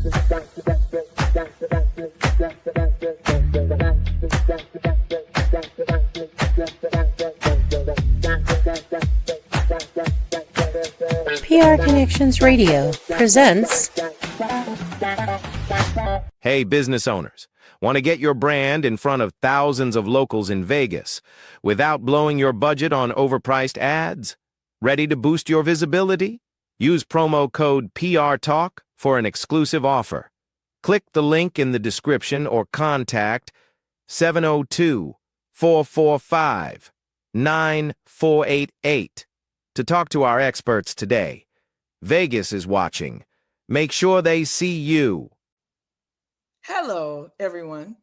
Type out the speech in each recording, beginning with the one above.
PR Connections Radio presents. Hey, business owners. Want to get your brand in front of thousands of locals in Vegas without blowing your budget on overpriced ads? Ready to boost your visibility? Use promo code PRTalk for an exclusive offer. Click the link in the description or contact 702-445-9488 to talk to our experts today. Vegas is watching. Make sure they see you. Hello, everyone.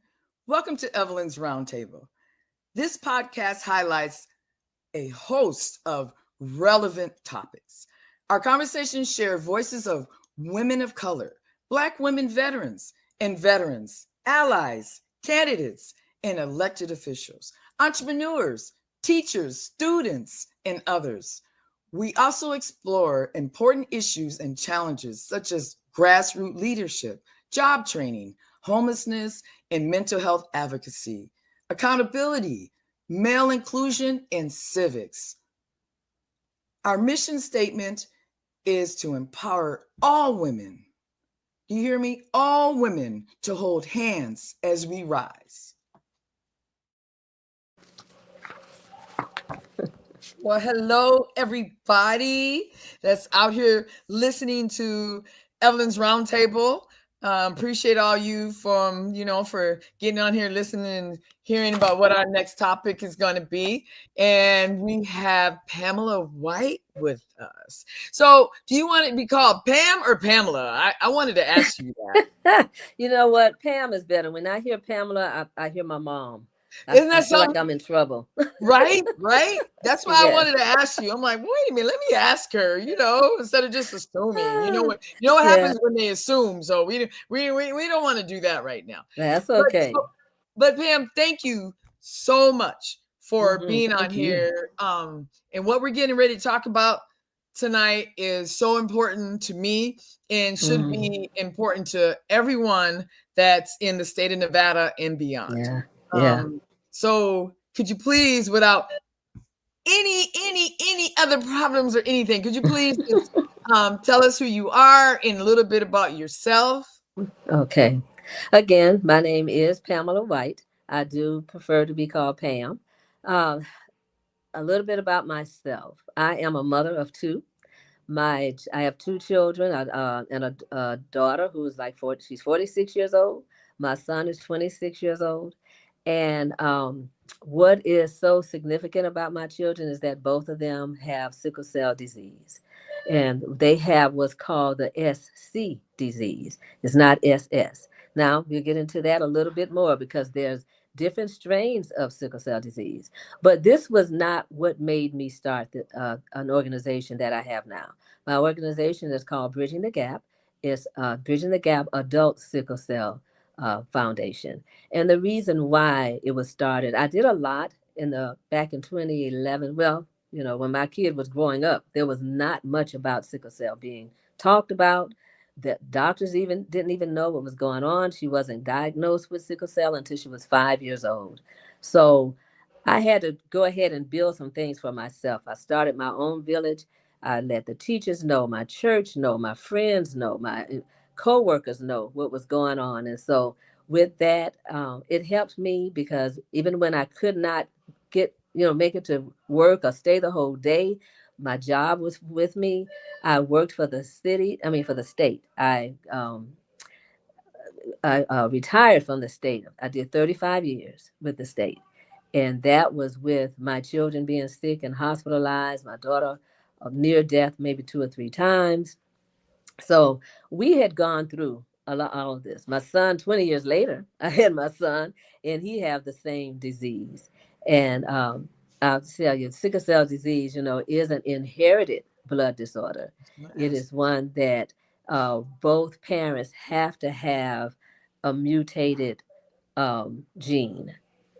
Welcome to Evelyn's Roundtable. This podcast highlights a host of relevant topics. Our conversations share voices of women of color, Black women veterans and veterans, allies, candidates, and elected officials, entrepreneurs, teachers, students, and others. We also explore important issues and challenges such as grassroots leadership, job training, homelessness, and mental health advocacy, accountability, male inclusion, and civics. Our mission statement is to empower all women. Do you hear me? All women to hold hands as we rise. Well, hello, everybody that's out here listening to Evelyn's Roundtable. Appreciate all you for getting on here, listening and hearing about what our next topic is going to be. And we have Pamela White with us. So do you want it to be called Pam or Pamela? I wanted to ask you that. You know what? Pam is better. When I hear Pamela, I hear my mom. Isn't that I feel something? like I'm in trouble. Right? That's why Yes. I wanted to ask you. I'm like, wait a minute, let me ask her, instead of just assuming. You know what happens when they assume. So we don't want to do that right now. That's okay. But Pam, thank you so much for being on here. And what we're getting ready to talk about tonight is so important to me and should be important to everyone that's in the state of Nevada and beyond. Yeah. So could you please, without any other problems or anything, could you please just, tell us who you are and a little bit about yourself? Okay. Again, my name is Pamela White. I do prefer to be called Pam. A little bit about myself. I am a mother of two. I have two children and a daughter who is like 40. She's 46 years old. My son is 26 years old. And what is so significant about my children is that both of them have sickle cell disease. And they have what's called the SC disease. It's not SS. Now, we'll get into that a little bit more because there's different strains of sickle cell disease. But this was not what made me start an organization that I have now. My organization is called Bridging the Gap. It's Bridging the Gap Adult Sickle Cell Foundation. And the reason why it was started, I did a lot back in 2011. Well, when my kid was growing up, there was not much about sickle cell being talked about. The doctors didn't even know what was going on. She wasn't diagnosed with sickle cell until she was 5 years old. So I had to go ahead and build some things for myself. I started my own village. I let the teachers know, my church know, my friends know, my co-workers know what was going on. And so with that, it helped me because even when I could not make it to work or stay the whole day, my job was with me. I worked for the state. I retired from the state. I did 35 years with the state. And that was with my children being sick and hospitalized, my daughter near death maybe 2 or 3 times. So we had gone through all of this. My son, 20 years later, I had my son, and he had the same disease. And I'll tell you, sickle cell disease, is an inherited blood disorder. Nice. It is one that both parents have to have a mutated gene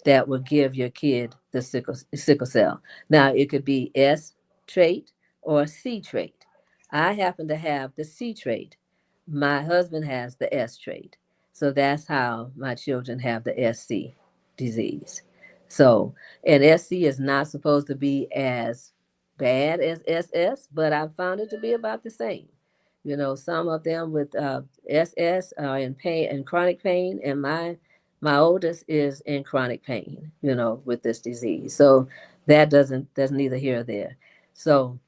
that will give your kid the sickle cell. Now, it could be S trait or C trait. I happen to have the C trait, my husband has the S trait. So that's how my children have the SC disease. So, and SC is not supposed to be as bad as SS, but I found it to be about the same. You know, some of them with SS are in pain and chronic pain, and my oldest is in chronic pain. You know, with this disease. So that's neither here or there. So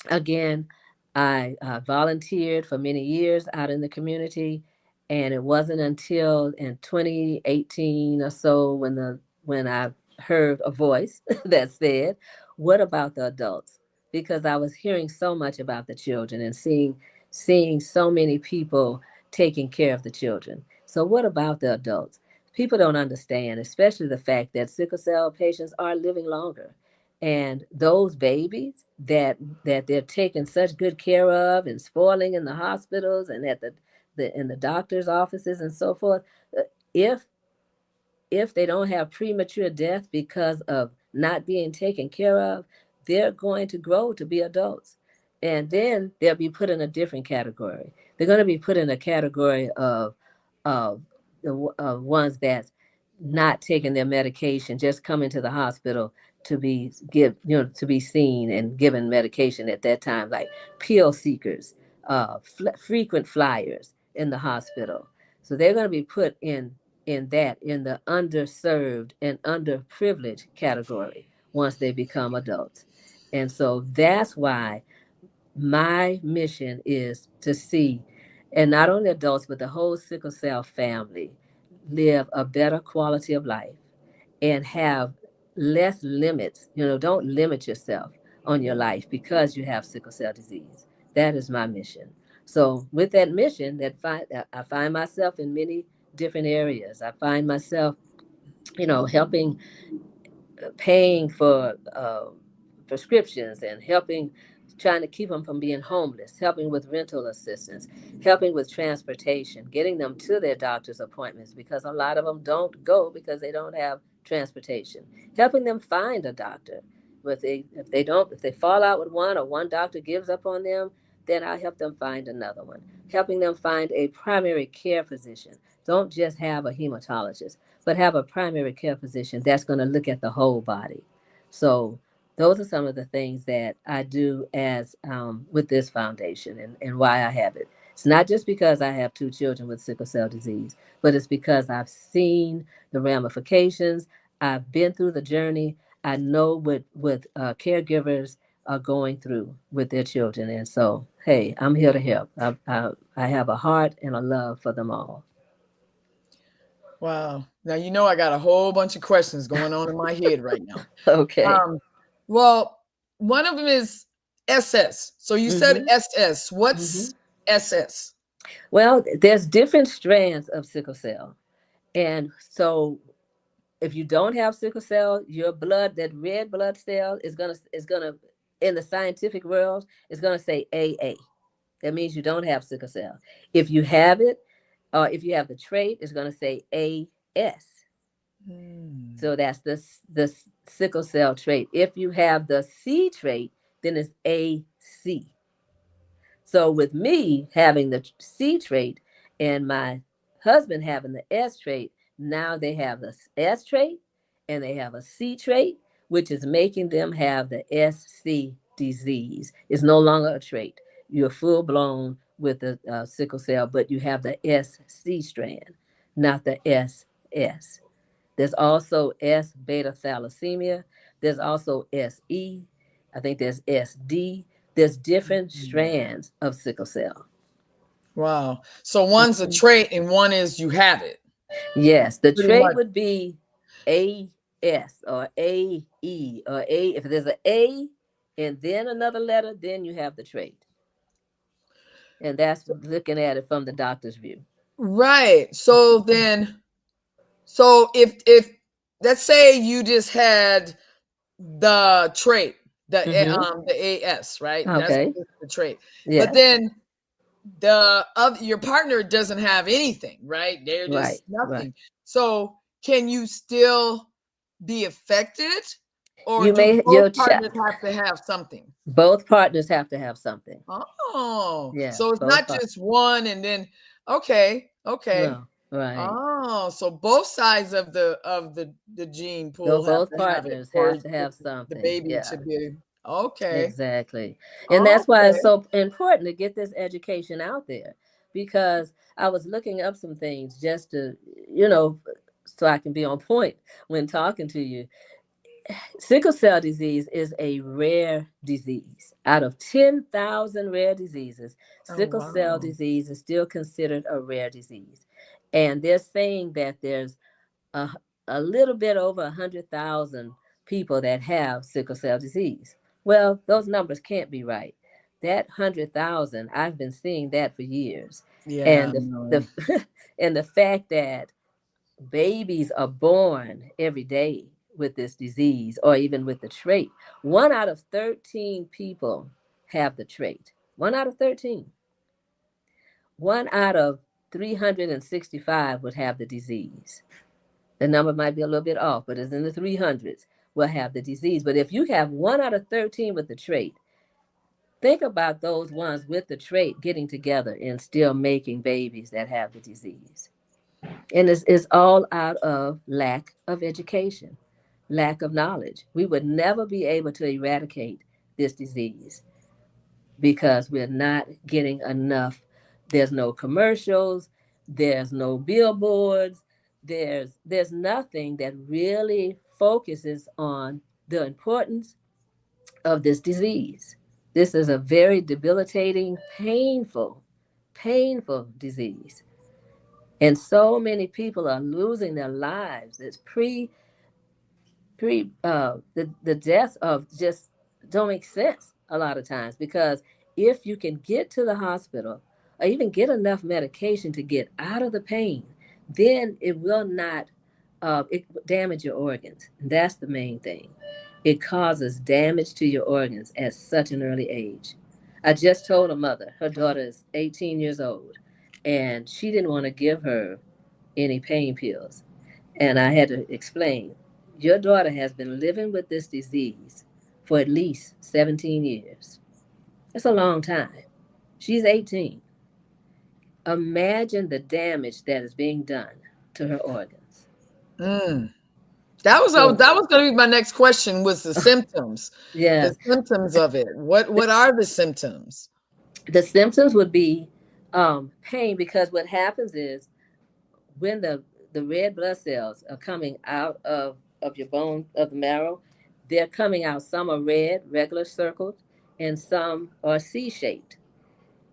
again, I volunteered for many years out in the community, and it wasn't until in 2018 or so when I heard a voice that said, "What about the adults?" Because I was hearing so much about the children and seeing so many people taking care of the children. So what about the adults? People don't understand, especially the fact that sickle cell patients are living longer, and those babies that they're taking such good care of and spoiling in the hospitals and at the in the doctor's offices and so forth, uh, if if they don't have premature death because of not being taken care of, they're going to grow to be adults. And then they'll be put in a different category. They're going to be put in a category of of ones that's not taking their medication, just coming to the hospital to be to be seen and given medication at that time, like pill seekers, frequent flyers in the hospital. So they're going to be put in the underserved and underprivileged category once they become adults. And so that's why my mission is to see, and not only adults, but the whole sickle cell family live a better quality of life and have less limits. You know, don't limit yourself on your life because you have sickle cell disease. That is my mission. So with that mission, I find myself in many different areas. I find myself, helping, paying for prescriptions and helping, trying to keep them from being homeless, helping with rental assistance, helping with transportation, getting them to their doctor's appointments because a lot of them don't go because they don't have transportation, helping them find a doctor. If they fall out with one or one doctor gives up on them, then I help them find another one, helping them find a primary care physician. Don't just have a hematologist, but have a primary care physician that's going to look at the whole body. So those are some of the things that I do as with this foundation, and why I have it. It's not just because I have two children with sickle cell disease, but it's because I've seen the ramifications. I've been through the journey. I know what caregivers are going through with their children, and so hey, I'm here to help. I have a heart and a love for them all. Wow. Now you know I got a whole bunch of questions going on in my head right now. Okay. Well, one of them is SS. So you said Mm-hmm. SS. Mm-hmm. What's SS? Well, there's different strands of sickle cell. And so if you don't have sickle cell, your blood, that red blood cell is gonna in the scientific world is gonna say AA. That means you don't have sickle cell. If you have it, or if you have the trait, it's gonna say AS. Hmm. So that's the sickle cell trait. If you have the C trait, then it's AC. So with me having the C trait and my husband having the S trait, now they have the S trait and they have a C trait, which is making them have the SC disease. It's no longer a trait. You're full blown with the sickle cell, but you have the SC strand, not the SS. There's also S beta thalassemia. There's also SE. I think there's SD. There's different strands of sickle cell. Wow. So one's a trait and one is you have it. Yes, the Pretty trait much. would be AS or AE or A. If there's an A and then another letter, then you have the trait. And that's looking at it from the doctor's view. Right. So if let's say you just had the trait, Mm-hmm. the AS, right? That's Okay. just the trait. But Yes. then the other your partner doesn't have anything, right? They're Right. just Right. nothing. So can you still be affected? Or You do may both your partners child. have to have something? Both partners have to have something. Oh, Yes, so it's both not partners. just one and then okay, okay. No, right. Oh, so both sides of the gene So pool have both to have it partners for have to have the something. baby Yeah, to be okay. exactly. And that's why it's Okay. so important to get this education out there, because I was looking up some things just to, you know, so I can be on point when talking to you. Sickle cell disease is a rare disease. Out of 10,000 rare diseases, Oh sickle cell wow. disease is still considered a rare disease. And they're saying that there's a, a little bit over 100,000 people that have sickle cell disease. Well, those numbers can't be right. That 100,000, I've been seeing that for years. Yeah, And no. and the fact that babies are born every day with this disease or even with the trait. 1 out of 13 people have the trait. 1 out of 13. 1 out of 365 would have the disease. The number might be a little bit off, but it's in the 300s will have the disease. But if you have 1 out of 13 with the trait, think about those ones with the trait getting together and still making babies that have the disease. And it's all out of lack of education, lack of knowledge. We would never be able to eradicate this disease because we're not getting enough. There's no commercials, there's no billboards, there's nothing that really focuses on the importance of this disease. This is a very debilitating, painful disease. And so many people are losing their lives. It's the deaths of just don't make sense a lot of times, because if you can get to the hospital or even get enough medication to get out of the pain, then it will not damage your organs. And that's the main thing. It causes damage to your organs at such an early age. I just told a mother, her daughter is 18 years old, and she didn't want to give her any pain pills. And I had to explain, your daughter has been living with this disease for at least 17 years. That's a long time. She's 18. Imagine the damage that is being done to her organs. Mm. That So, was going to be my next question was the symptoms. The yes, symptoms of it. What are the symptoms? the symptoms would be pain, because what happens is when the red blood cells are coming out of your bone of the marrow, they're coming out. Some are red, regular circled, and some are C-shaped.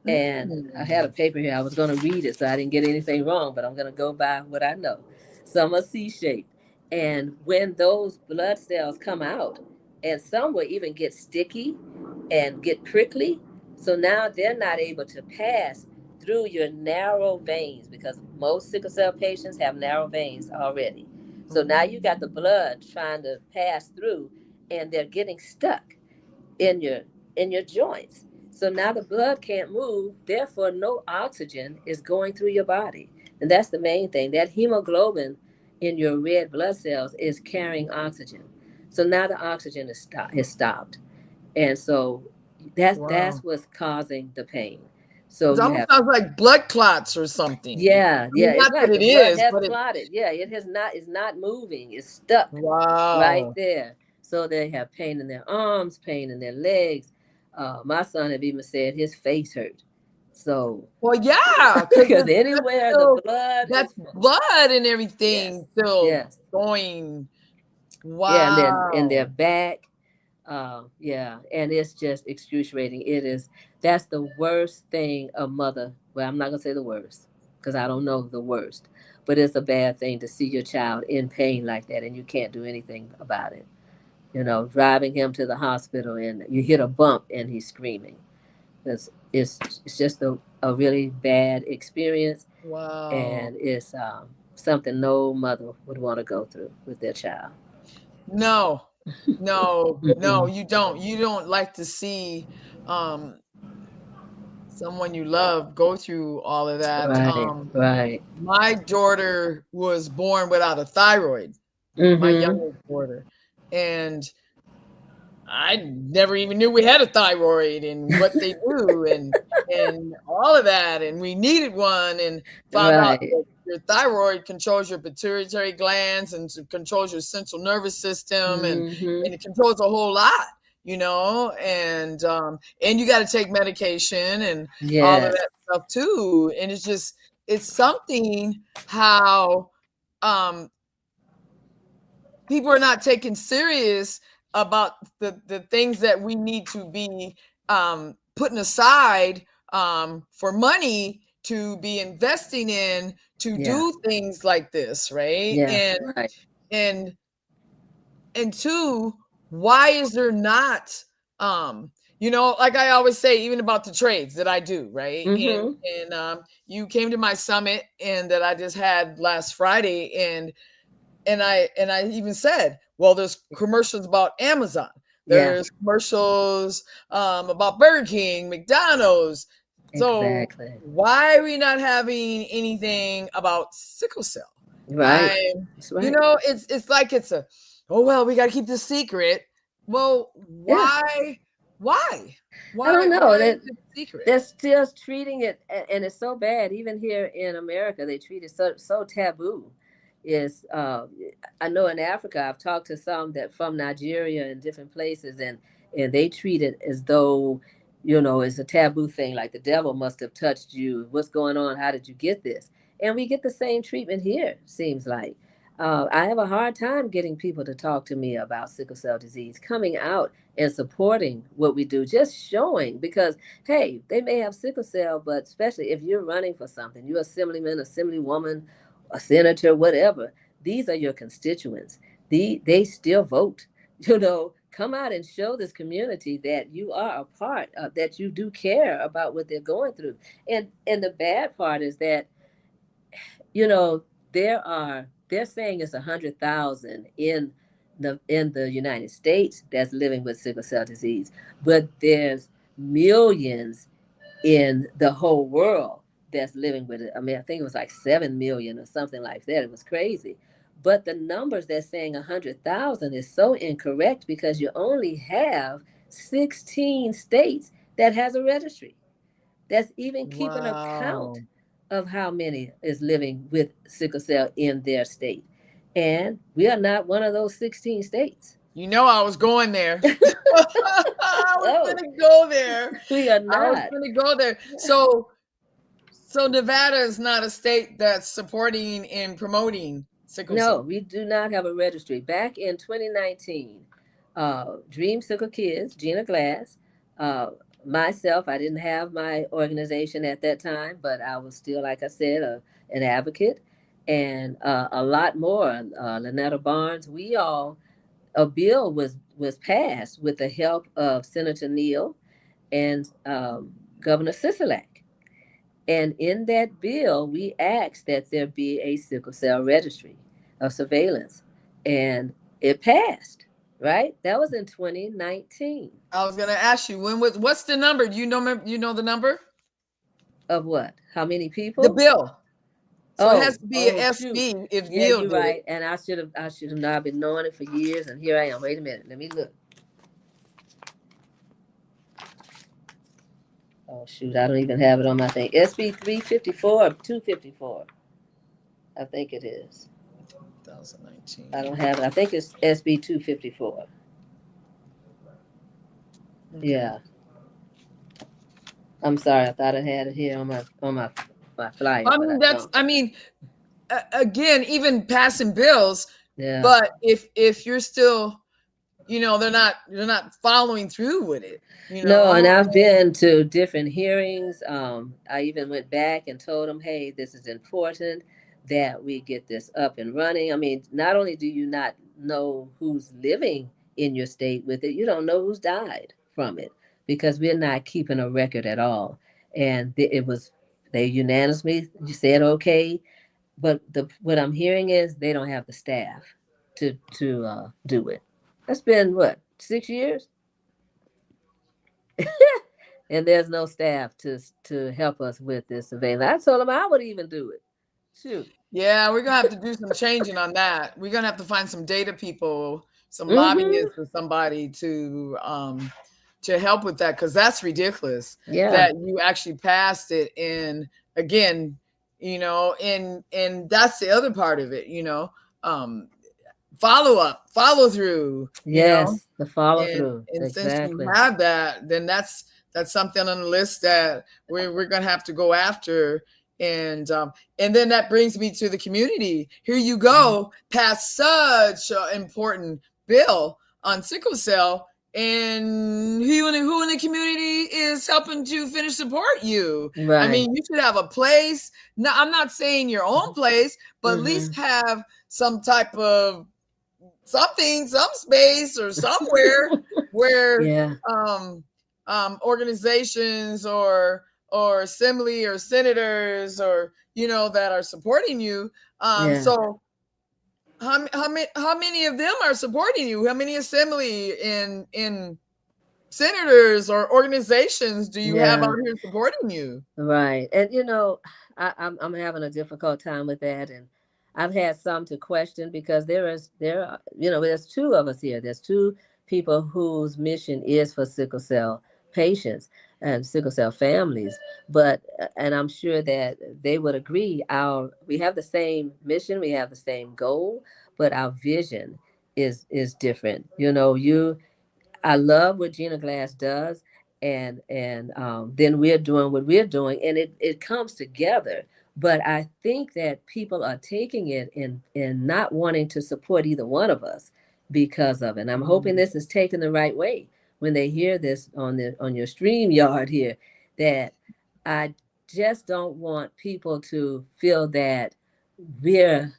And I Mm. had a paper here. I was going to read it, so I didn't get anything wrong, but I'm going to go by what I know. Some are C-shaped. And when those blood cells come out, and some will even get sticky and get prickly, so now they're not able to pass through your narrow veins, because most sickle cell patients have narrow veins already. So now you got the blood trying to pass through, and they're getting stuck in your joints. So now the blood can't move, therefore no oxygen is going through your body. And that's the main thing. That hemoglobin in your red blood cells is carrying oxygen. So now the oxygen is stopped. And so that's Wow. what's causing the pain. So It you almost have, sounds like blood clots or something. yeah, I mean, yeah, it's not that right. The it blood is, has but it clotted. Yeah, it has not, it's not moving. It's stuck right wow. there. So they have pain in their arms, pain in their legs. My son have even said his face hurt. So Well, yeah, because because that's anywhere the still blood that's is, blood and yes, everything still yes, going. yeah, and then in their Wow. back, yeah, and it's just excruciating. It is. That's the worst thing a mother. Well, I'm not gonna say the worst because I don't know the worst, but it's a bad thing to see your child in pain like that and you can't do anything about it. You know, driving him to the hospital and you hit a bump and he's screaming. It's just a really bad experience, Wow. and it's something no mother would want to go through with their child. No, no, no, Mm-mm. you don't. You don't like to see um someone you love go through all of that. Right, right. My daughter was born without a thyroid, my Mm-hmm. youngest daughter. And I never even knew we had a thyroid and what they do and all of that. And we needed one and found out Right. that your thyroid controls your pituitary glands and controls your central nervous system Mm-hmm. and it controls a whole lot, and you got to take medication and all of Yes. that stuff too. And it's something how um people are not taken serious about the things that we need to be putting aside for money to be investing in to Yeah. do things like this, right? Yeah. and Right. and and two, why is there not like I always say, even about the trades that I do, right? and Mm-hmm. and you came to my summit and that I just had last Friday, and I even said, well, there's commercials about Amazon. Yeah. There's commercials about Burger King, McDonald's. So Exactly. why are we not having anything about sickle cell? Right. I, That's right. it's like it's a, oh well, we got to keep this secret. Well, Yeah. why? Why? I don't Why know is that it secret? they're still treating it, and it's so bad. Even here in America, they treat it so taboo. Is I know in Africa, I've talked to some that from Nigeria and different places, and they treat it as though it's a taboo thing. Like the devil must have touched you. What's going on? How did you get this? And we get the same treatment here. Seems like. I have a hard time getting people to talk to me about sickle cell disease, coming out and supporting what we do, just showing because hey, they may have sickle cell, but especially if you're running for something, you're assemblyman, assemblywoman, a senator, whatever, these are your constituents. They still vote. Come out and show this community that you are a part of, that you do care about what they're going through. And the bad part is that, you know, they're saying it's 100,000 in the United States that's living with sickle cell disease, but there's millions in the whole world that's living with it. I mean, I think it was like 7 million or something like that. It was crazy. But the numbers they're saying 100,000 is so incorrect because you only have 16 states that has a registry that's even keeping a count Wow. of how many is living with sickle cell in their state. And we are not one of those 16 states. I was going there. I was No, gonna go there. we are I was not. gonna go there. So Nevada is not a state that's supporting and promoting sickle No, cell. we do not have a registry. Back in 2019, Dream Sickle Kids, Gina Glass, uh, myself, I didn't have my organization at that time, but I was still, like I said, an advocate, and a lot more. Lynetta Barnes, a bill was passed with the help of Senator Neal and Governor Sisolak. And in that bill, we asked that there be a sickle cell registry of surveillance. And it passed, right? That was in 2019. I was gonna ask you what's the number? Do you know the number? Of what? How many The people? bill. So it has Oh, to be an oh, shoot. SB if Yeah, Neil you're did it. right. And I should have not been knowing it for years. And here I am. Wait a minute. Let me look. Oh, shoot. I don't even have it on my thing. SB 354 or 254. I think it is. 2019. I don't have it. I think it's SB 254. Okay. Yeah. I'm sorry. I thought I had it here on my flyer, I but mean, I that's. don't. I mean, again, even passing bills, Yeah. but if you're still, they're not following through with it. No, and I've been to different hearings. I even went back and told them, hey, this is important that we get this up and running. I mean, not only do you not know who's living in your state with it, you don't know who's died from it because we're not keeping a record at all. And they unanimously said okay, but what I'm hearing is they don't have the staff to do it. That's been what, 6 years? And there's no staff to help us with this surveillance. I told them I would even do it. Shoot. Yeah, we're gonna have to do some changing on that. We're gonna have to find some data people Mm-hmm. lobbyists or somebody to help with that, because that's ridiculous Yeah. that you actually passed it. And again, and that's the other part of it, um, follow up, follow through, Yes. The follow and through. since you Exactly. have that, then that's something on the list that we're gonna have to go after. And then that brings me to the community. Here you go, pass such an important bill on sickle cell, and who in the community is helping to finish support you? I Right. mean, you should have a place. No, I'm not saying your own place, but at Mm-hmm. least have some type of something, some space or somewhere where Yeah. organizations or assembly or senators or that are supporting you. Yeah. So how many of them are supporting you? How many assembly in senators or organizations do you have Yeah. out here supporting you? Right. And I'm having a difficult time with that, and I've had some to question because there's two of us here. There's two people whose mission is for sickle cell patients and sickle cell families. But and I'm sure that they would agree. We have the same mission, we have the same goal, but our vision is different. I love what Gina Glass does, and then we're doing what we're doing, and it comes together. But I think that people are taking it and not wanting to support either one of us because of it. And I'm hoping this is taken the right way when they hear this on your stream yard here. That I just don't want people to feel that we're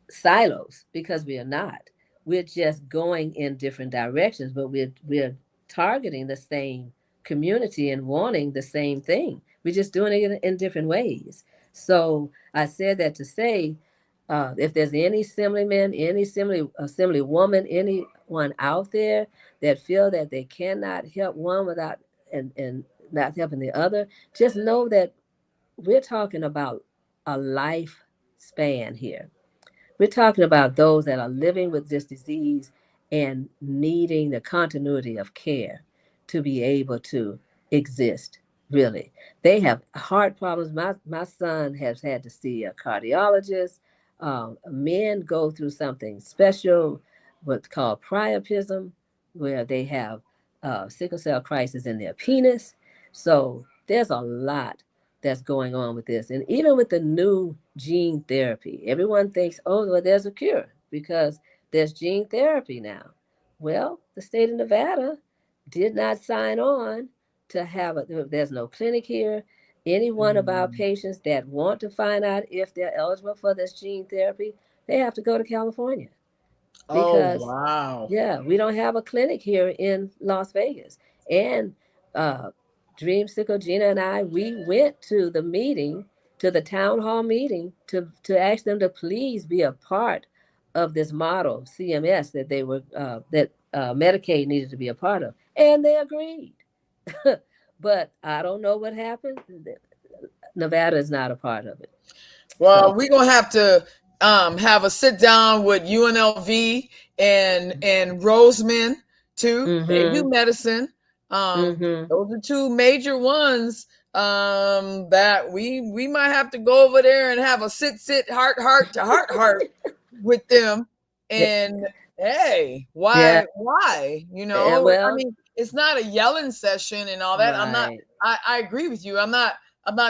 silos, because we are not. We're just going in different directions, but we're targeting the same community and wanting the same thing. We're just doing it in different ways. So I said that to say, if there's any assemblyman, any assembly woman, anyone out there that feel that they cannot help one without and not helping the other, just know that we're talking about a lifespan here. We're talking about those that are living with this disease and needing the continuity of care to be able to exist, really. They have heart problems. My son has had to see a cardiologist. Men go through something special, what's called priapism, where they have sickle cell crisis in their penis. So there's a lot that's going on with this. And even with the new gene therapy, everyone thinks, oh, well, there's a cure because there's gene therapy now. Well, the state of Nevada did not sign on to there's no clinic here. Any one of our Mm. patients that want to find out if they're eligible for this gene therapy, they have to go to California Oh, because wow. yeah, we don't have a clinic here in Las Vegas. And uh, Dreamsicle, Gina, and I, we went to the meeting, to the town hall meeting, to ask them to please be a part of this model CMS that Medicaid needed to be a part of, and they agreed. But I don't know what happened. Nevada is not a part of it. Well, So, we're gonna have to have a sit down with UNLV and Roseman too. They do mm-hmm, medicine. mm-hmm, Those are two major ones that we might have to go over there and have a sit heart to heart with them. And hey, yeah, why? I well, mean, it's not a yelling session and all that. I'm not. right. I agree with you. I'm not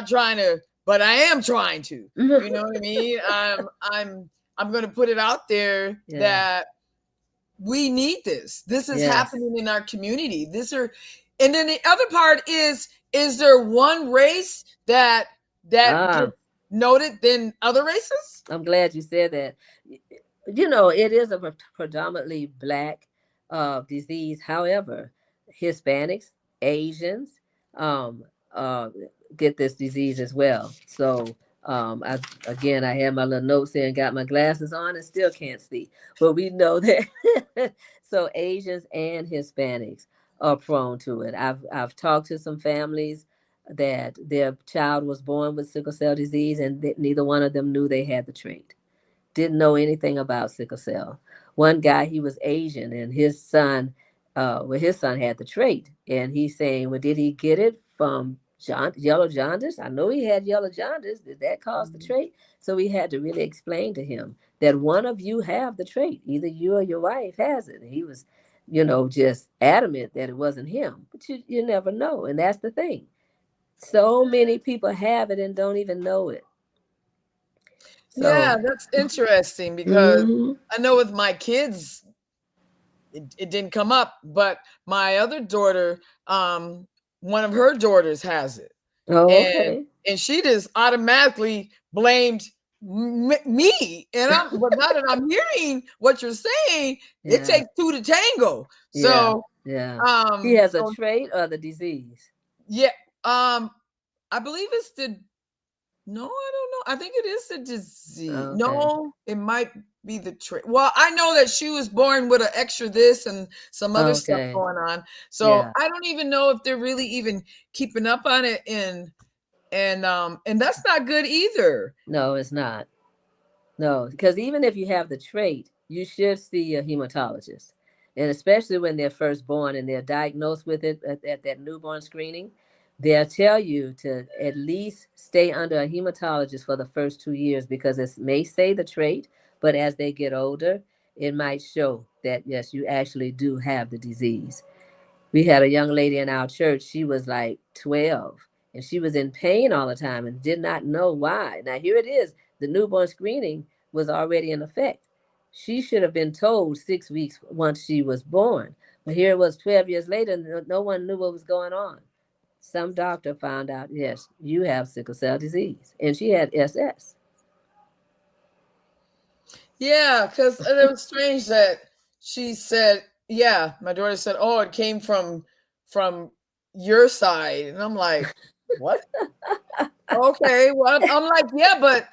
trying to, but I am trying to. You know what I mean? I'm going to put it out there Yeah. that we need this. This is Yes. happening in our community. And then the other part is there one race that Ah, gets noted than other races? I'm glad you said that. It is a predominantly black disease. However, Hispanics, Asians, um, uh, get this disease as well. So, I had my little notes here and got my glasses on and still can't see. But we know that. So Asians and Hispanics are prone to it. I've talked to some families that their child was born with sickle cell disease, and neither one of them knew they had the trait, didn't know anything about sickle cell. one guy, he was Asian, and his son, his son had the trait, and he's saying, well, did he get it from yellow jaundice? I know he had yellow jaundice. Did that cause the Mhm. trait? So we had to really explain to him that one of you have the trait, either you or your wife has it. And he was, just adamant that it wasn't him, but you never know, and that's the thing. So many people have it and don't even know it. Yeah, So, that's interesting because mhm. I know with my kids, it didn't come up, but my other daughter, one of her daughters has it, Oh, and okay. she just automatically blamed me. And but now that I'm hearing what you're saying, it Yeah, takes two to tango. yeah, So, yeah. He has a so trait or the disease. yeah, I believe it's the no, I don't know. I think it is the disease. Okay, No, it might be the trait. Well, I know that she was born with an extra this and some other stuff okay. going on. So Yeah. I don't even know if they're really even keeping up on it, and that's not good either. No, it's not. No, because even if you have the trait, you should see a hematologist. And especially when they're first born and they're diagnosed with it at that newborn screening, they'll tell you to at least stay under a hematologist for the first 2 years because it may say the trait, but as they get older, it might show that, yes, you actually do have the disease. We had a young lady in our church. She was like 12 and she was in pain all the time and did not know why. Now, here it is, the newborn screening was already in effect. She should have been told 6 weeks once she was born. But here it was 12 years later, and no one knew what was going on. Some doctor found out, yes, you have sickle cell disease. And she had SS. Yeah, because it was strange that she said, yeah, my daughter said, oh, it came from your side. And I'm like, what? Okay. Well, I'm like, yeah, but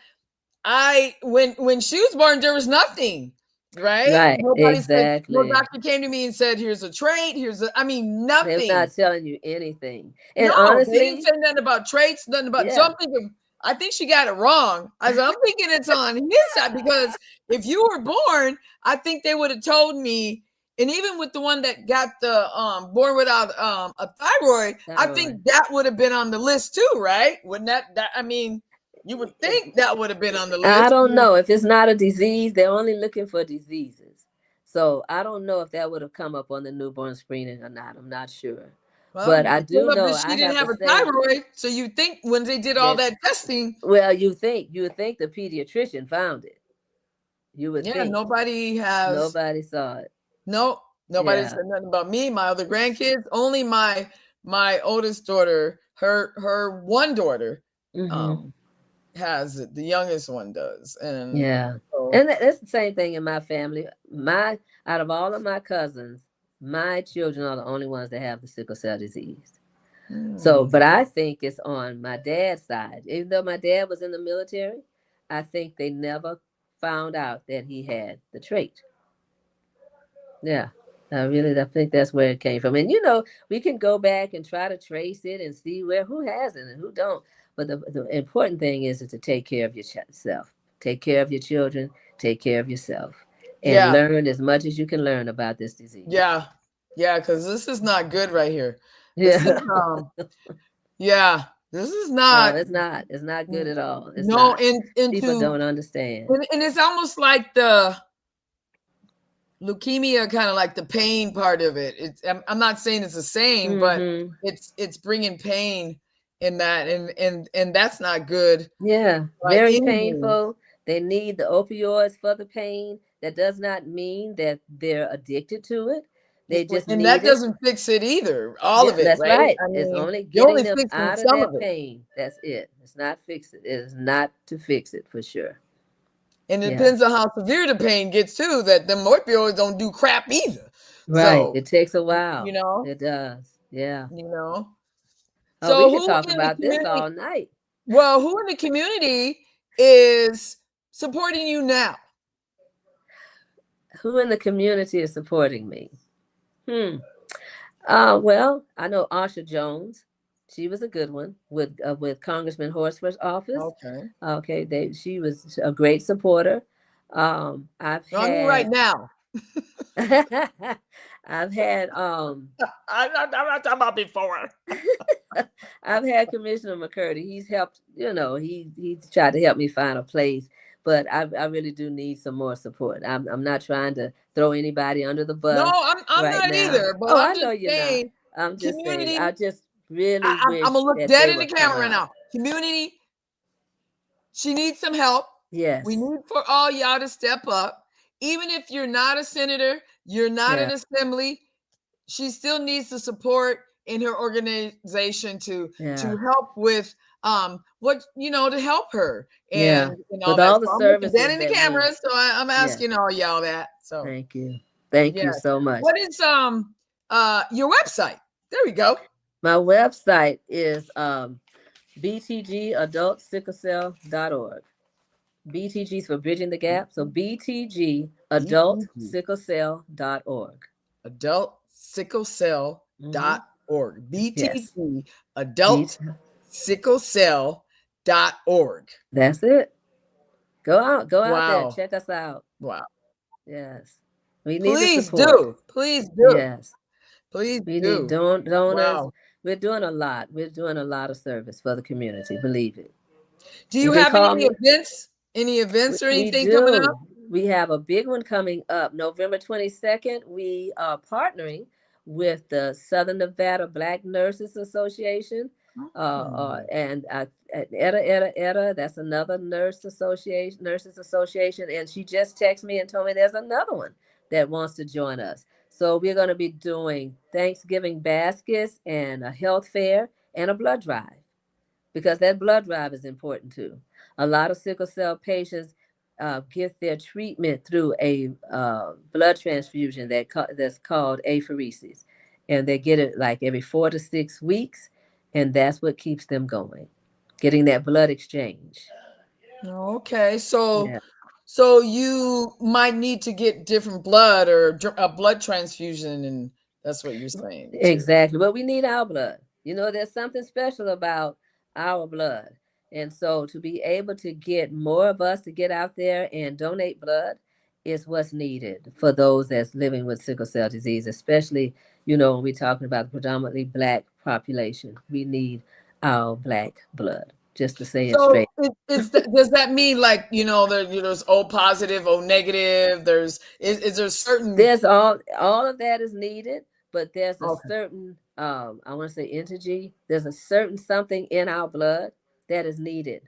I when she was born, there was nothing, right? Right, Nobody said no exactly. doctor came to me and said, here's a trait, I mean, They're nothing. not telling you anything. And No, they didn't honestly, say nothing about traits, nothing about. So yeah, I'm thinking, I think she got it wrong. I'm thinking it's on his side because if you were born, I think they would have told me. And even with the one that got the born without a thyroid, I thyroid. think that would have been on the list too, right? Wouldn't that? I mean, you would think that would have been on the I list. don't know if it's not a disease. They're only looking for diseases. So I don't know if that would have come up on the newborn screening or not. I'm not sure. Well, But I it came do up know that she I didn't have the have a same thyroid, so you think when they did all that that testing, well, you would think the pediatrician found it. You would yeah, think. nobody has. Nobody saw it. No, nobody Yeah. said nothing about me, my other grandkids. Only my oldest daughter, her one daughter, Hmm. um, has it. The youngest one does, and Yeah. so And that's the same thing in my family. My Out of all of my cousins, my children are the only ones that have the sickle cell disease. So, hmm. but I think it's on my dad's side. Even though my dad was in the military, I think they never found out that he had the trait. Yeah. I think that's where it came from. And we can go back and try to trace it and see who has it and who don't. But the important thing is to take care of yourself. Take care of your children, take care of yourself, and Yeah, learn as much as you can learn about this disease. yeah, yeah, because this is not good right here. This is Yeah. yeah, this is Oh, not it's not. It's not good at all. It's no not. People don't understand. and it's almost like the leukemia, kind of like the pain part of it. I'm not saying it's the same, but Hmm. it's bringing pain in that, and that's not good Yeah, by very any means. painful. They need the opioids for the pain. That does not mean that they're addicted to it. They just And need that it. doesn't fix it either. All Yeah, of it, that's right? right. I It's mean, only you're getting only them fixing out of some of that it, pain. That's it. It's not fix it. It is not to fix it for sure. and it Yeah, depends on how severe the pain gets too. That the opioids don't do crap either. right. So It takes a you while. know, It does. Yeah. you know. Oh, we So could who talk in the about this community? all night. Well, who in the community is supporting you now? Who in the community is supporting me? Hmm. Well, I know Asha Jones. She was a good one with Congressman Horsford's office. Okay. Okay, she was a great supporter. I've No, I mean right had now. I've had I'm not talking about before. I've had Commissioner McCurdy. He's helped, he tried to help me find a place, but I really do need some more support. I'm not trying to throw anybody under the No, bus I'm right not now. either, but Oh, I'm I just know you're not. saying, I'm just saying, community. I just really I'm wish gonna look that dead they in the would come camera right out. now. Community, she needs some help. We Yes. need for all y'all to step up. Even if you're not a senator, you're not Yeah. an assembly, she still needs the support in her organization to Yeah. help with what to help her Yeah. and all With that. all the So I'm looking dead services in the that we, camera, so I'm yeah. asking all y'all that. So Thank you. Thank you yes. so much. What is your website? There we go. My website is btgadultsicklecell.org. BTG is for Bridging the Gap. So BTG, btgadultsicklecell.org. adultsicklecell.org. Yes. BTG, adultsicklecell.org. That's it. Go out there. Wow. Check us out. Wow. Yes. We need the Please support. do. Please do. Yes. Please We need do. donors. Wow. We're doing a lot. We're doing a lot of service for the community. Believe it. Do You you can have call any me. events? Any events or We anything coming up? do. We have a big one coming up November 22nd. We are partnering with the Southern Nevada Black Nurses Association. And ETA, that's another nurses association. And she just texted me and told me there's another one that wants to join us. So we're going to be doing Thanksgiving baskets and a health fair and a blood drive, because that blood drive is important too. A lot of sickle cell patients get their treatment through a blood transfusion that's called apheresis, and they get it like every 4 to 6 weeks, and that's what keeps them going, getting that blood exchange. Okay. So Yeah. so you might need to get different blood or a blood transfusion, and that's what you're saying too. Exactly. But we need our blood. There's something special about our blood. And so to be able to get more of us to get out there and donate blood is what's needed for those that's living with sickle cell disease, especially, when we're talking about the predominantly Black population. We need our Black blood, just to say it So straight. does that mean like there's O positive, O negative? Is there certain? There's all of that is needed, but there's a Okay. certain I want to say energy. There's a certain something in our blood that is needed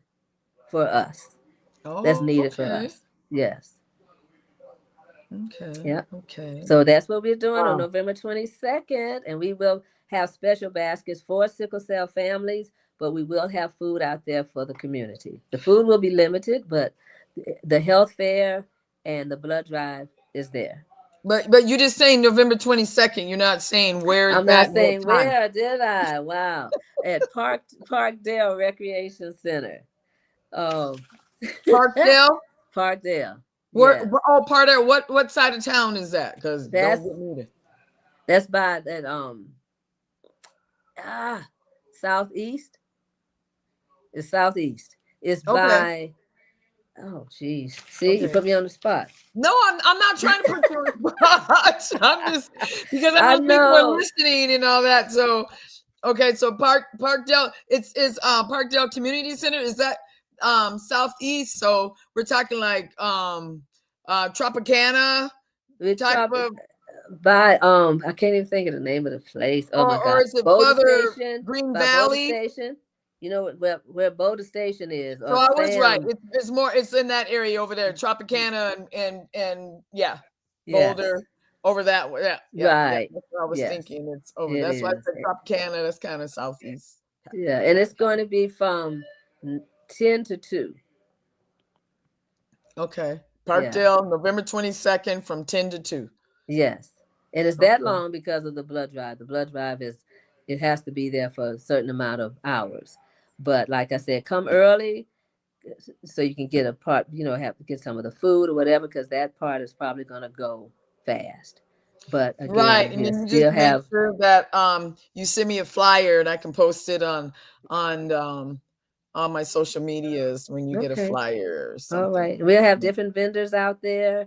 for us. That's Oh, needed for okay. us. Yes. Okay. Yeah. Okay. So that's what we're doing on Wow. November 22nd, and we will have special baskets for sickle cell families, but we will have food out there for the community. The food will be limited, but the health fair and the blood drive is there. But you're just saying November 22nd. You're not saying where I'm it's not at and what saying time. where, did I? Wow. At Parkdale Recreation Center. Oh, Parkdale? Parkdale. Where? Yes. Oh, Parkdale. What side of town is that? Because don't That's get me to. that's by that southeast. It's southeast. It's Okay. by oh geez. See, you Okay. put me on the spot. No, I'm not trying to put you on the spot. I'm just because I I know people are know. listening and all that. So okay, so Parkdale, it's Parkdale Community Center. Is that southeast? So we're talking like Tropicana We're type of, by I can't even think of the name of the place. Oh my or God. is it Boulder further Station. Green By Boulder Valley? Station. You know where Boulder Station is, So or I was right. Sam. It's more. It's in that area over there, Tropicana and yeah, Yes. Boulder over that way. Yeah. Right. That's what I was Yes. thinking. It's over. It That's why I is. said Tropicana. That's kind of southeast. Yeah. And it's going to be from 10 to 2. Okay. Yeah. Parkdale, November 22nd from 10 to 2. Yes. And it's that Okay. long because of the blood drive. The blood drive it has to be there for a certain amount of hours. But like I said, come early so you can get a part, have to get some of the food or whatever, because that part is probably going to go fast. But Right. again, And we'll then you just still make have, sure that you send me a flyer and I can post it on my social medias when you get a okay. flyer or All something. right. We'll have different vendors out there.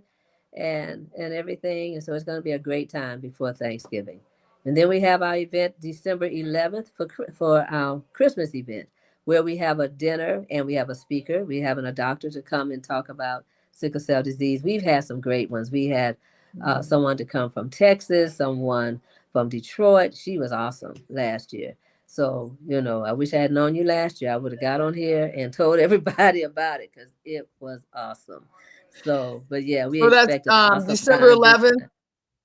and everything. And so it's going to be a great time before Thanksgiving. And then we have our event December 11th for our Christmas event, where we have a dinner and we have a speaker. We having a doctor to come and talk about sickle cell disease. We've had some great ones. We had someone to come from Texas, someone from Detroit. She was awesome last year. So, I wish I had known you last year. I would have got on here and told everybody about it because it was awesome. So, but yeah, we So that's expect an awesome December time this 11th, time.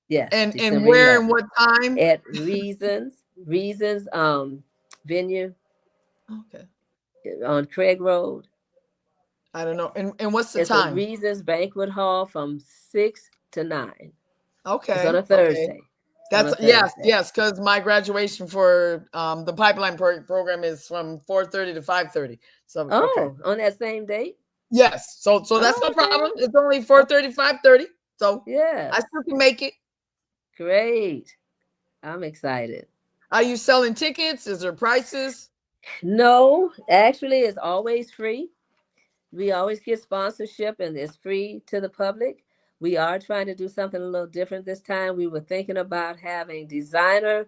Yes, and December where and 11th what time? at Reasons venue Okay. on Craig Road. I don't know. And what's the It's a time? Reasons banquet hall from 6 to 9. It's on Okay. a Okay. Thursday. It's on a Yes, Thursday. yes, because my graduation for the pipeline program is from 4:30 to 5:30. So okay. Oh, on that same date? Yes. So that's Oh, no okay. problem. It's only 4:30, 5:30. So I Yes. still can make it. Great. I'm excited. Are you selling tickets? Is there prices? No, actually, it's always free. We always get sponsorship and it's free to the public. We are trying to do something a little different this time. We were thinking about having designer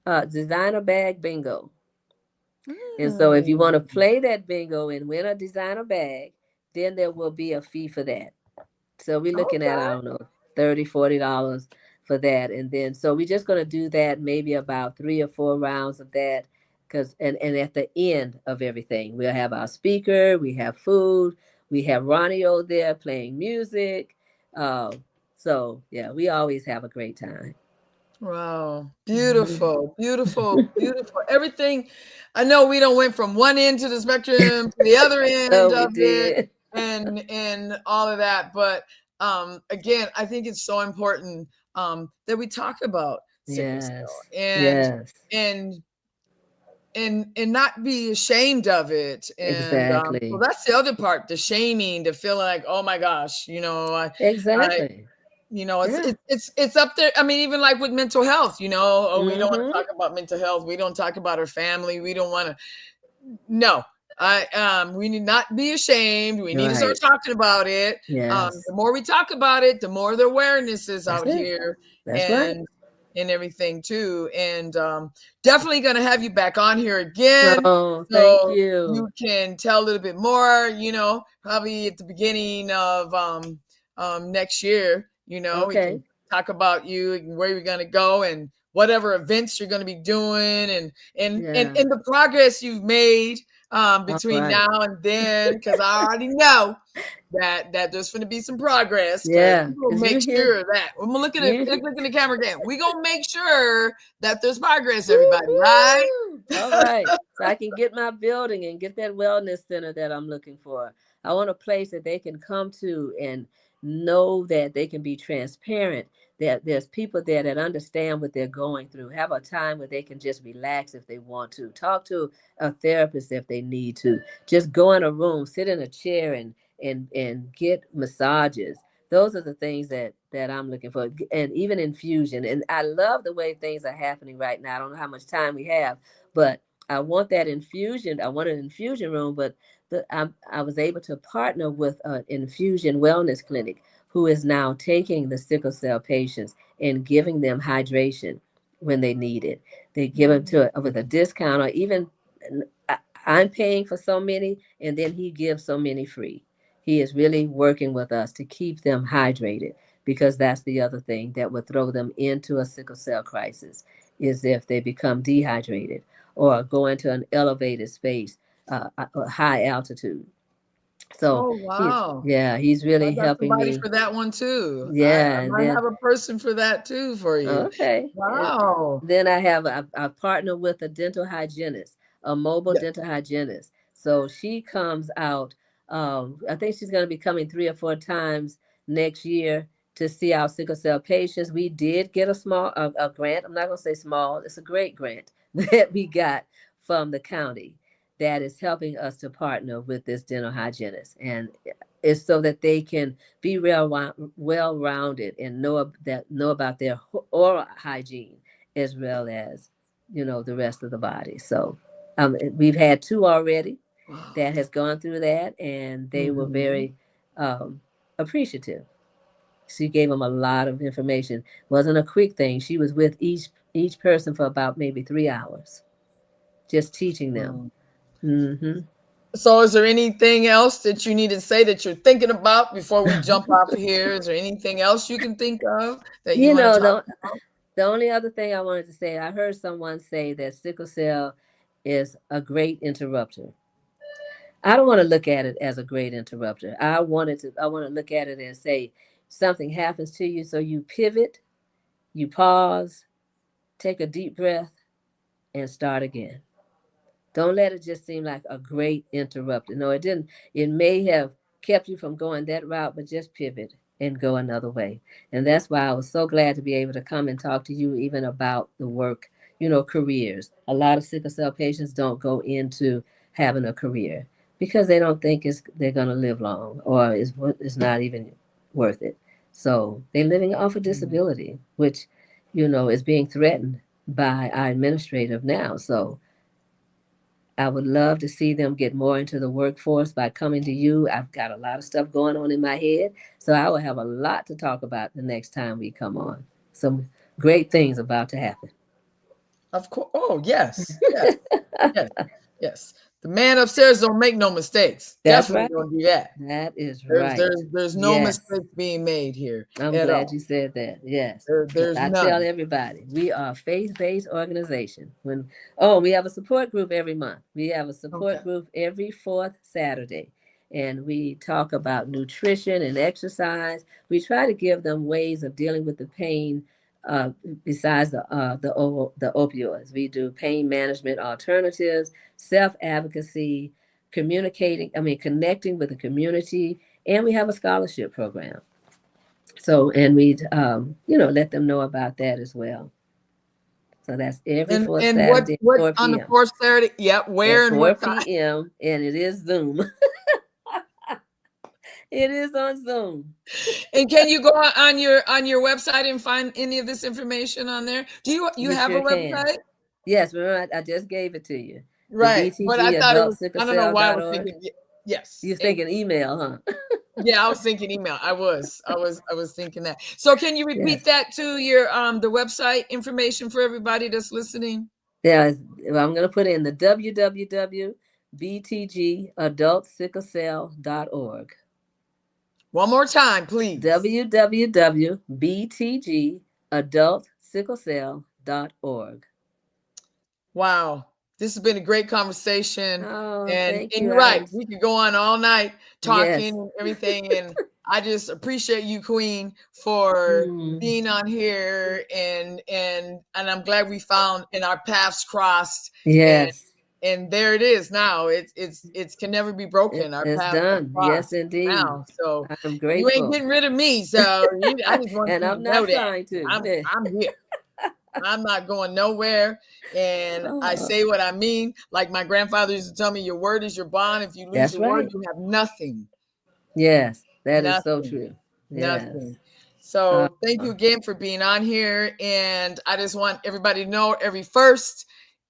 bag bingo. And so if you want to Mm. play that bingo and win a designer bag, then there will be a fee for that. So we're looking at, I Okay. don't know, $30, $40 for that. And then, so we're just going to do that, maybe about 3 or 4 rounds of that. And at the end of everything, we'll have our speaker, we have food, we have Ronnie there playing music. Uh, so yeah, we always have a great time. Wow. Mhm. Beautiful, beautiful, beautiful. Everything. I know we don't went from one end to the spectrum to the other end Oh, we of it did. and all of that. But again, I think it's so important that we talk about sickle cell Yes. Yes. and and not be ashamed of it. And so Exactly. that's the other part, the shaming, the feeling like, oh my gosh, I Exactly. Yeah. it's up there. I mean, even like with mental health, oh, we don't want to Mm-hmm. talk about mental health. We don't talk about our family. We don't want to. No, we need not be ashamed. We need to start Right. talking about it. Yes. The more we talk about it, the more the awareness is That's out it. here, That's right. and everything too. And definitely going to have you back on here again, Oh, thank so you you. can tell a little bit more. Probably at the beginning of next year. We Okay. can talk about you and where you're going to go and whatever events you're going to be doing Yeah. and the progress you've made All between right. now and then, because I already know that there's going to be some progress, because Yeah. we'll Because make you hear, sure that I'm gonna you, look in the camera again. We're gonna make sure that there's progress, everybody, right? woo-hoo. All right. So I can get my building and get that wellness center that I'm looking for. I want a place that they can come to and know that they can be transparent, that there's people there that understand what they're going through, have a time where they can just relax if they want to, talk to a therapist if they need to, just go in a room, sit in a chair and get massages. Those are the things that I'm looking for, and even infusion. And I love the way things are happening right now. I don't know how much time we have, but I want that infusion. I want an infusion room, but I was able to partner with an infusion wellness clinic who is now taking the sickle cell patients and giving them hydration when they need it. They give them with a discount, or even I- I'm paying for so many, and then he gives so many free. He is really working with us to keep them hydrated, because that's the other thing that would throw them into a sickle cell crisis, is if they become dehydrated or go into an elevated space, a high altitude. So Oh he's, wow. yeah, he's I really got helping somebody me. for that one too. I Yeah, and might then have a person for that too for you. okay. And Wow. then I partner with a dental hygienist, a mobile Yeah. dental hygienist. So she comes out. I think she's going to be coming 3 or 4 times next year to see our sickle cell patients. We did get a grant. I'm not going to say small. It's a great grant that we got from the county that is helping us to partner with this dental hygienist, and it's so that they can be well rounded and know about their oral hygiene as well as the rest of the body. So we've had 2 already Wow. that has gone through that, and they were Mhm. very appreciative. She gave them a lot of information. Wasn't a quick thing. She was with each person for about maybe 3 hours, just teaching them. Mm. Mm-hmm. So is there anything else that you need to say that you're thinking about before we jump off here? Is there anything else you can think of that you You want know, to talk the, the only other thing I wanted to say, I heard someone say that sickle cell is a great interrupter. I don't want to look at it as a great interrupter. I want to look at it and say something happens to you, so you pivot, you pause, take a deep breath, and start again. Don't let it just seem like a great interrupter. No, it didn't. It may have kept you from going that route, but just pivot and go another way. And that's why I was so glad to be able to come and talk to you even about the work, careers. A lot of sickle cell patients don't go into having a career because they don't think they're going to live long, or it's not even worth it. So they're living off a about? disability, which, is being threatened by our administrative now. So I would love to see them get more into the workforce by coming to you. I've got a lot of stuff going on in my head, so I will have a lot to talk about the next time we come on. Some great things about to happen. Of course. Oh, yes. Yes. Yes. Yes. The man upstairs don't make no mistakes. That's Definitely right. don't do that. That is There's right. there's there's no Yes. mistakes being made here I'm at glad all. you said that. Yes. Because There's I tell none. everybody, we are a faith-based organization. We have a support group every month. We have a Okay. support group every fourth Saturday. And we talk about nutrition and exercise. We try to give them ways of dealing with the pain uh, besides the opioids. We do pain management alternatives, self-advocacy, connecting with the community, and we have a scholarship program. So, and we'd, let them know about that as well. So that's every fourth And what Saturday at what 4 on the p.m. fourth Saturday? Yep. At Where and what 4 time? p.m. And it is Zoom. It is on Zoom. And can you go on your website and find any of this information on there? Do you You have a sure can. website? Yes, remember I just gave it to you. The Right. But I BTG thought it Adult was. Sickle I don't know why I Cell was org. thinking. Yes. You're thinking email, huh? Yeah, I was thinking email. I was thinking that. So can you repeat Yes. that to your the website information for everybody that's listening? Yeah, well, I'm going to put in the www.btgadultsicklecell.org. One more time, please. www.btgadultsicklecell.org. Wow. This has been a great conversation. Oh, And thank you. you're right. We could go on all night talking Yes. and everything. And I just appreciate you, Queen, for Mm, being on here and I'm glad we found and our paths crossed and yes. there it is now. It's can never be broken. Our It's paths have done. Yes, crossed indeed. now. So I'm you ain't grateful. getting rid of me. So I just want And you I'm to know not that. trying to. I'm here. I'm not going nowhere. And I Oh, say what I mean. Like my grandfather used to tell me, your word is your bond. If you lose that's your word, right. you have nothing. Yes, that is so Nothing. true. Nothing. Yes. Uh, So thank you again for being on here. And I just want everybody to know every first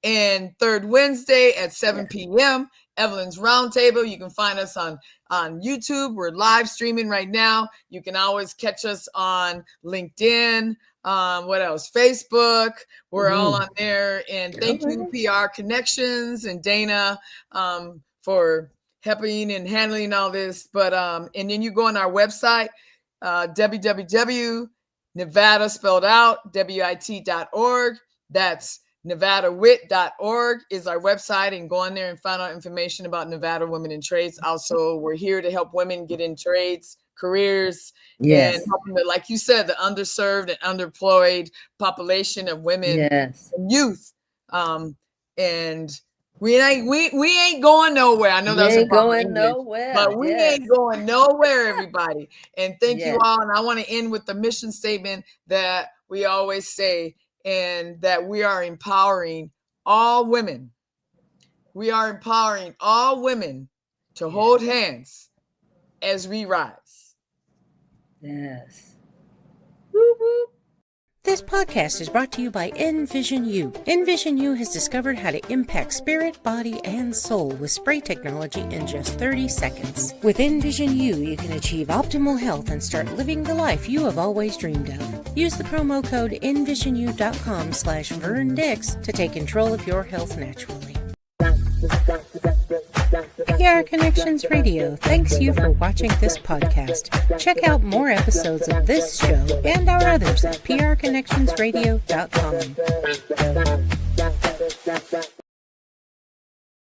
and third Wednesday at yeah. 7 p.m. Evelyn's Roundtable. You can find us on YouTube. We're live streaming right now. You can always catch us on LinkedIn. What else? Facebook. We're all Mm-hmm. on there. And All thank you, right. PR Connections and Dana, for helping and handling all this. But and then you go on our website, www.nevada spelled out wit.org. That's nevadawit.org is our website, and go on there and find out information about Nevada Women in Trades. Also, we're here to help women get in trades, careers, and Yes. helping the, like you said, the underserved and underemployed population of women Yes. and youth. And we ain't going nowhere. I know We that was ain't improper going English, nowhere. but we ain't Yes. going nowhere, everybody. And thank you Yes. all. And I want to end with the mission statement that we always say, and that we are empowering all women. We are empowering all women to hold Yes. hands as we rise. Yes. Whoop, whoop. This podcast is brought to you by Envision U. Envision U has discovered how to impact spirit, body, and soul with spray technology in just 30 seconds. With Envision U, you can achieve optimal health and start living the life you have always dreamed of. Use the promo code envisinu.com/VernDix to take control of your health naturally. PR Connections Radio thanks you for watching this podcast. Check out more episodes of this show and our others at prconnectionsradio.com.